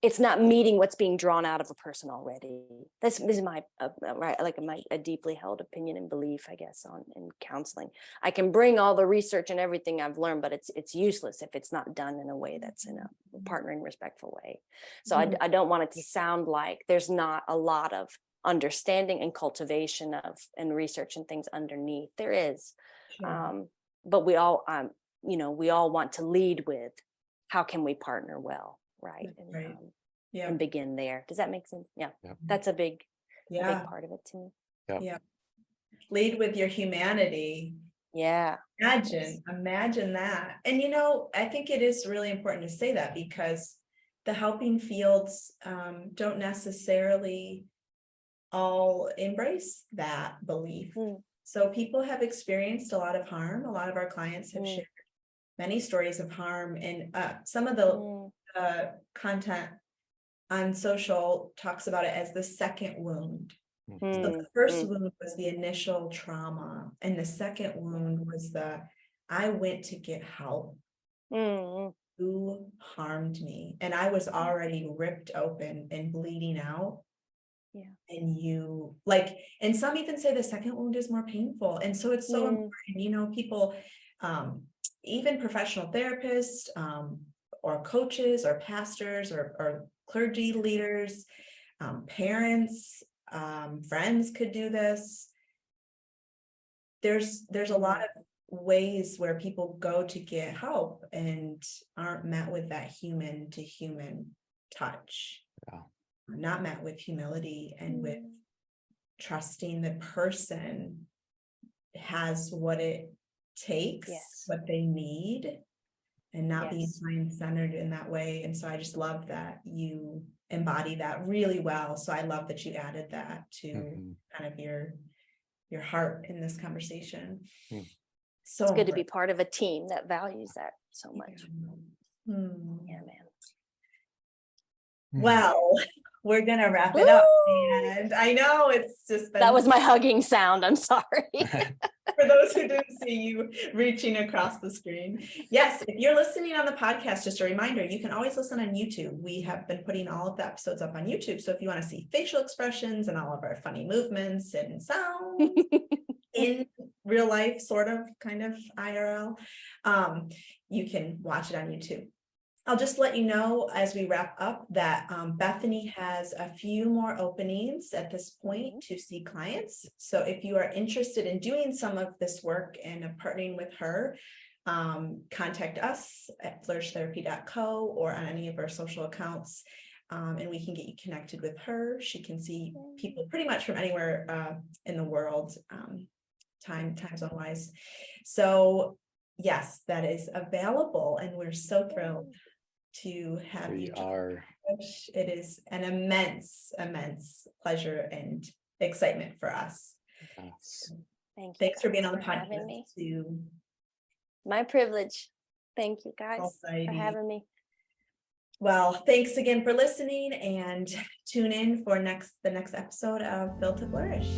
it's not meeting what's being drawn out of a person already. This is my right, like a deeply held opinion and belief, I guess, in counseling. I can bring all the research and everything I've learned, but it's useless if it's not done in a way that's in a partnering, respectful way. So I don't want it to sound like there's not a lot of understanding and cultivation of and research and things underneath. There is, but we all we all want to lead with how can we partner well. Right. And begin there. Does that make sense? Yeah. That's a big part of it to me. Yeah. Lead with your humanity. Yeah. Imagine that. And I think it is really important to say that, because the helping fields don't necessarily all embrace that belief. So people have experienced a lot of harm. A lot of our clients have shared many stories of harm, and some of the content on social talks about it as the second wound. So the first wound was the initial trauma, and the second wound was I went to get help. Who harmed me? And I was already ripped open and bleeding out. And and some even say the second wound is more painful. And so it's so important, people, even professional therapists, or coaches or pastors or clergy leaders, parents, friends could do this. There's a lot of ways where people go to get help and aren't met with that human to human touch, not met with humility and with trusting the person has what it takes, what they need, and not being mind-centered in that way. And so I just love that you embody that really well. So I love that you added that to kind of your heart in this conversation. So it's good to be part of a team that values that so much. Yeah, man. Well, we're gonna wrap it up, and I know it's just been... That was my hugging sound. I'm sorry. For those who didn't see you reaching across the screen. Yes, if you're listening on the podcast, just a reminder, you can always listen on YouTube. We have been putting all of the episodes up on YouTube. So if you want to see facial expressions and all of our funny movements and sound in real life, sort of, kind of IRL, you can watch it on YouTube. I'll just let you know as we wrap up that Bethany has a few more openings at this point to see clients. So if you are interested in doing some of this work and partnering with her, contact us at flourishtherapy.co or on any of our social accounts, and we can get you connected with her. She can see people pretty much from anywhere in the world, time zone wise. So yes, that is available, and we're so thrilled to have you. It is an immense pleasure and excitement for us. Thanks for being on the podcast. My privilege. Thank you guys for having me. Well, thanks again for listening, and tune in for the next episode of Built to Flourish.